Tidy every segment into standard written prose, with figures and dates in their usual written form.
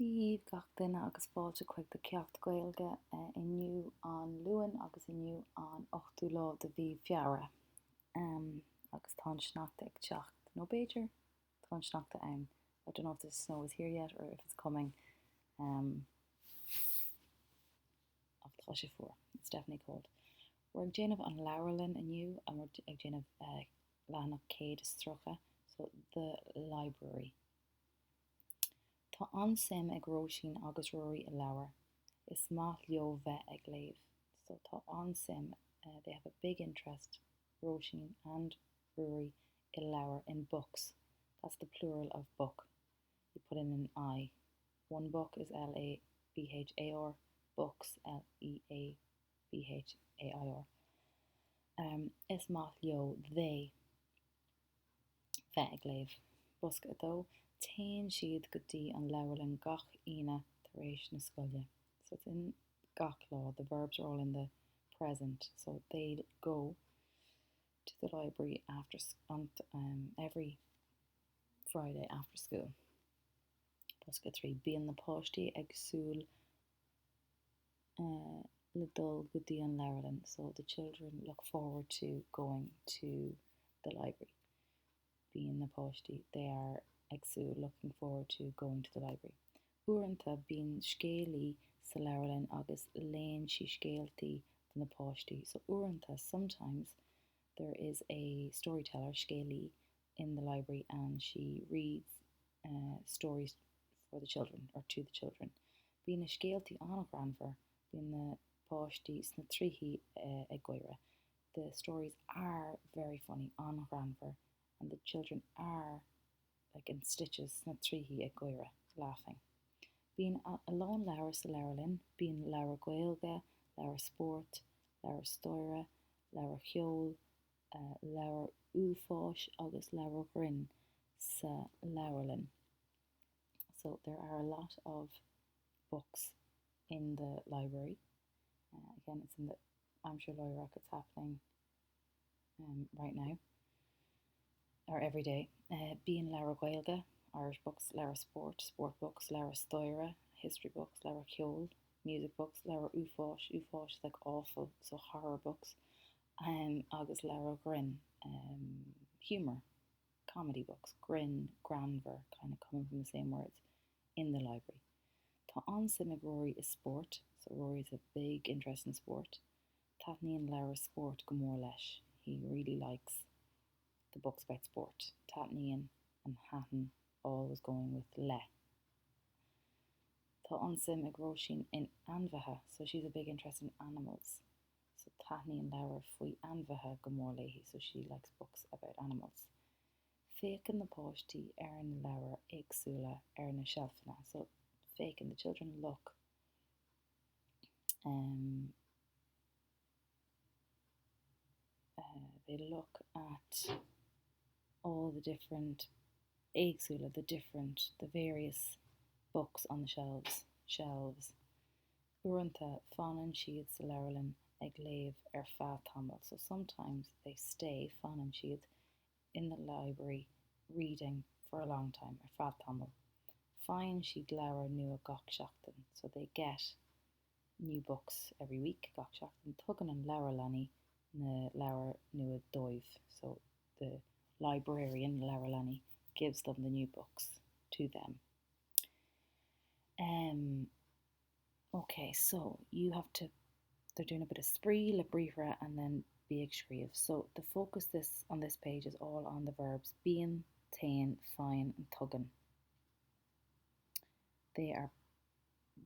Díomh gach duine agus fáilte chuig do ceacht Gaeilge inniu an luain agus inniu an 8ú lá de bhí fiara. Agus tá sneachta ag teacht nó Beiidir tá sneachta ann. I don't know if the snow is here yet or if it's coming. Ach tá sé fuair. It's definitely cold. We're ag déanamh an leabharlann inniu and we're ag déanamh leanach céad is trocha, so the library. Tá ansim ag Róisín agus Ruaidhrí i leabhar. Is maith leo bheith ag léamh. So tá ansim, they have a big interest, Róisín and Ruaidhrí i leabhar in books. That's the plural of book. You put in an I. One book is L-A-B-H-A-R, books L-E-A-B-H-A-I-R. Is maith leo they bheith ag léamh. Bosca dó, tain siad go dtí an leabharlann gach ina tar éis na scoile. So it's in gach law. The verbs are all in the present. So they go to the library after every Friday after school. Bosca 3. Bíonn na páistí ag súil le dul go dtí an leabharlann. So the children look forward to going to the library. Bíonn na páistí, they are agsú looking forward to going to the library. Uaireanta bíonn scéalaí sa leabharlann agus léonn sí scéaltaí na páistí. So uaireanta, sometimes there is a storyteller, scéalaí, in the library and she reads stories for the children or to the children. Bíonn na scéaltaí an granmhar, bíonn na páistí sna tríthaí ag Gaeilge. The stories are very funny an granmhar and the children are like in stitches sna tríthaí ag Gaeilge, laughing. Bíonn a lán leabhar sa leabharlann, bíonn leabhar Gaeilge, leabhar sport, leabhar stoire, leabhar cheol, leabhar úfás agus leabhar grin sa leabharlann. So there are a lot of books in the library. Again, it's in the Amateur Lawyer Rock. It's happening right now or every day. Bíonn leabhar Gaeilge, Irish books, leabhar sport, sport books, leabhar stoire, history books, leabhar cheol, music books, leabhar úfás is like awful, so horror books, agus leabhar grin, humour, comedy books, grin, granver, kind of coming from the same words, in the library. Tá ansim ag Ruaidhrí is sport, so Rory is a big interest in sport. Taithníonn leabhar sport go mór leis. He really likes the books about sport. Taithníonn and Hatton always going with le. Tá ansim ag Róisín in anmhaithe, so she's a big interest in animals. So taithníonn leabhar faoi anmhaithe go mór léi, so she likes books about animals. Féacann na páistí ar na leabhar éagsúla ar na sealfanna. So féacann, the children look they look at all the different éagsúla, the various books on the shelves. Uaireanta fanan siad sa leabharlann ag léamh ar feadh tamil. So sometimes they stay fanan siad in the library reading for a long time ar feadh tamil. Fáinne siad leabhar nua gach seachtain. So they get new books every week, gach seachtain. Tugann an leabharlannaí na leabhar nua dóibh. So the librarian, leabharlannaí, gives them the new books to them. Okay, so you have to, they're doing a bit of spree, le bríomhra, and then bíag scríomh. So the focus on this page is all on the verbs bíonn, tain, fine, and tugan. They are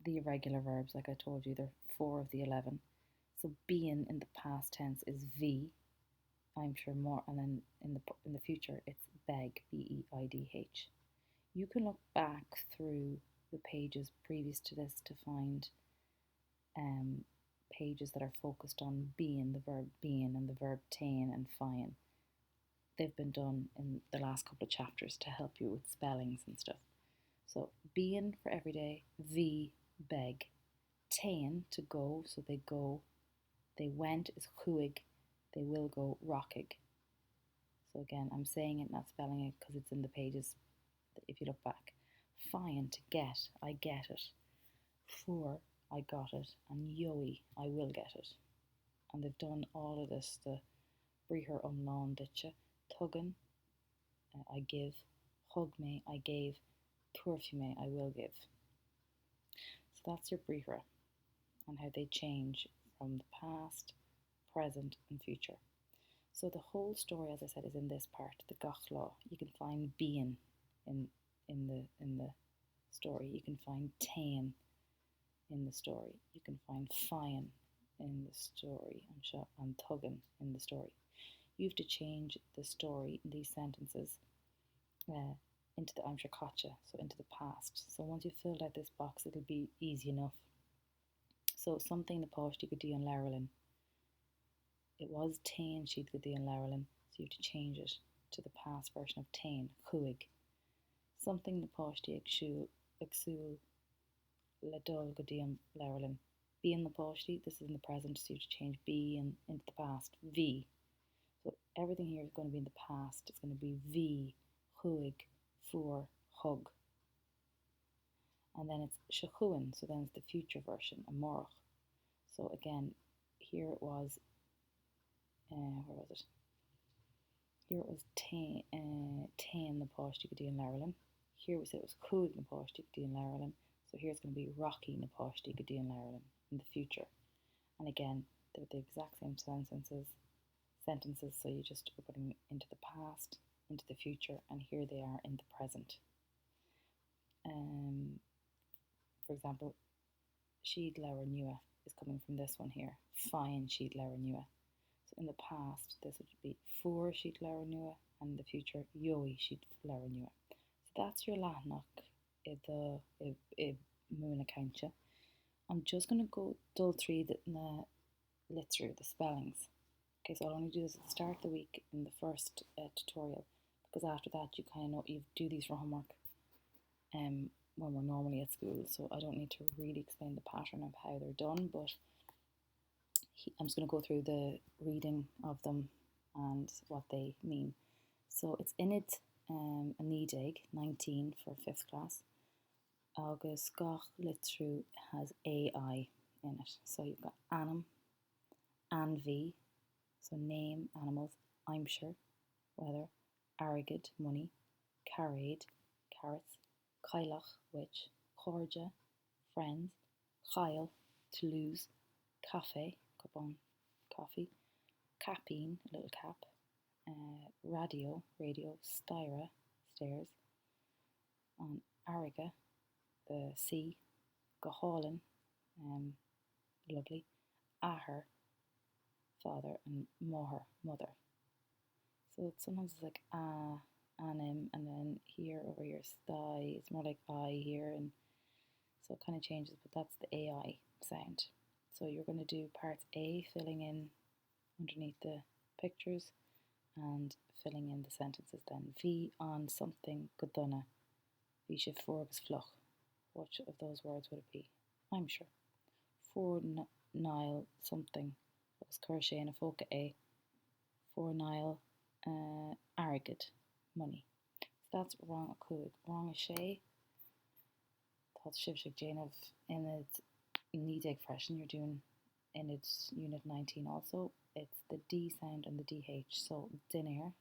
the irregular verbs, like I told you, they're 4 of the 11. So bíonn in the past tense is V, I'm sure more, and then in the future it's beg, B-E-I-D-H. You can look back through the pages previous to this to find pages that are focused on being, the verb being, and the verb tain and fine. They've been done in the last couple of chapters to help you with spellings and stuff. So being for everyday, V, beg, tain, to go, so they go, they went is chuig, they will go rockig. So again, I'm saying it, not spelling it, because it's in the pages if you look back. Fine, to get, I get it. For, I got it. And yoey, I will get it. And they've done all of this, the briher umlawn ditcha. Tuggin, I give. Hug me, I gave. Turfume, I will give. So that's your briher and how they change from the past, present, and future. So the whole story, as I said, is in this part, the Gaeilge. You can find being in the story. You can find tain in the story. You can find fine in the story and tuggin in the story. You have to change the story in these sentences into the I'm so into the past. So once you've filled out this box, it'll be easy enough. So something the páistí go dtí an leabharlann. It was tain siad go dtí an leabharlann, so you have to change it to the past version of tain, chuig. Something the páistí agsúil le dul go dtí an leabharlann. Be in the páistí, this is in the present, so you have to change be into the past, bhí. So everything here is going to be in the past. It's going to be bhí, chuig, fuair, hug. And then it's sechuin, so then it's the future version, amorach. So again, here it was, where was it? Here it was tain the páistí go dtí an leabharlann. Here we said it was chuig na páistí go dtí an leabharlann. So here's going to be rocky na páistí go dtí an leabharlann in the future. And again, they're the exact same sentences, so you just are putting into the past, into the future, and here they are in the present. For example, siad leabhar nua is coming from this one here. Fine siad leabhar nua. So in the past, this would be fuair siad leabhar nua, and in the future, yoey siad leabhar nua. So that's your Lathnach I Múna Countcha. I'm just going to go dul through the litru, the spellings. Okay, so I'll only do this at the start of the week in the first tutorial, because after that you kind of know you do these for homework when we're normally at school, so I don't need to really explain the pattern of how they're done, but I'm just going to go through the reading of them and what they mean. So it's in it a Nídeig, 19 for 5th class. Agus gach litru has AI in it. So you've got anam, anvi, so name, animals, Imshire, weather, arrogant, money, carried, carrots, cailach, witch, chorja, friends, chail, to lose, cafe, cup on coffee, capine, a little cap, radio, styra, stairs, on Ariga, the sea, Gahalin, lovely, Aher, father, and Moher, mother. So sometimes it's like anim, and then here over here sty, it's more like I here, and so it kind of changes, but that's the AI sound. So you're going to do parts A, filling in underneath the pictures and filling in the sentences then. V on something godonna, V she forgus floch. Which of those words would it be? I'm sure. For Nile something, that was Kershay and a Foca A. For Nile arrogant, money. So that's wrong a cúig. Wrong a sé. That's Shivshik Jane of in its Nídeig freshen you're doing in its unit 19 also. It's the D sound and the DH. So dinner,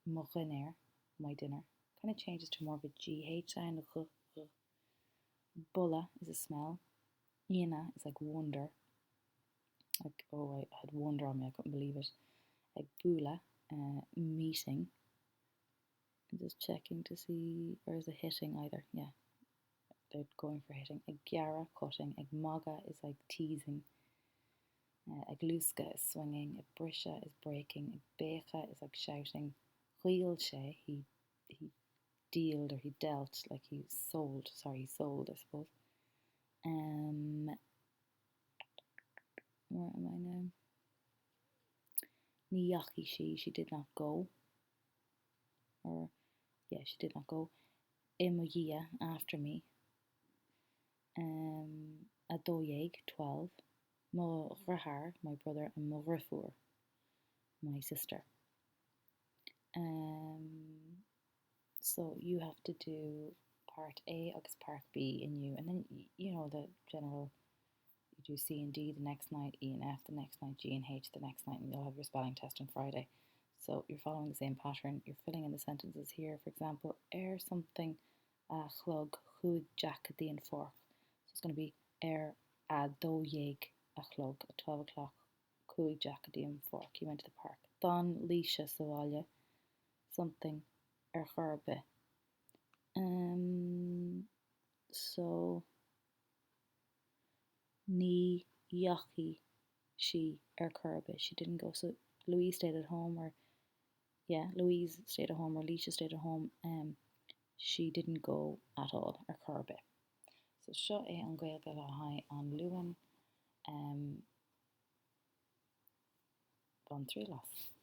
moriner, my dinner. Kind of changes to more of a GH sound. Bulla is a smell. Ina is like wonder. Like, oh, I had wonder on me, I couldn't believe it. Like bula, meeting. I'm just checking to see, or is it hitting either? Yeah, they're going for hitting. A gyara, cutting. A maga is like teasing. A gluska is swinging. A brisha is breaking. A becha is like shouting. Gaeilge, he dealed or he dealt, like he sold, I suppose. Where am I now? Niyachi she did not go. Or, yeah, she did not go. Emoyia, after me. Adoyeg, 12. Morahar, my brother, and Morifur, my sister. So you have to do part A agus part B in you, and then you know the general. You do C and D the next night, E and F the next night, G and H the next night, and you'll have your spelling test on Friday. So you're following the same pattern. You're filling in the sentences here. For example, something a chlog chuig jack the and fork. So it's going to be a dóéig a chlog at 12 o'clock chuig jack the and fork. He went to the park. Don Lísha Sawalia something churbe. So ní yachi she churbe. She didn't go. So Louise stayed at home, or Louise stayed at home, or Leisha stayed at home. She didn't go at all, churbe. So seo é an Gaeilge le haidh an luan von Trilas.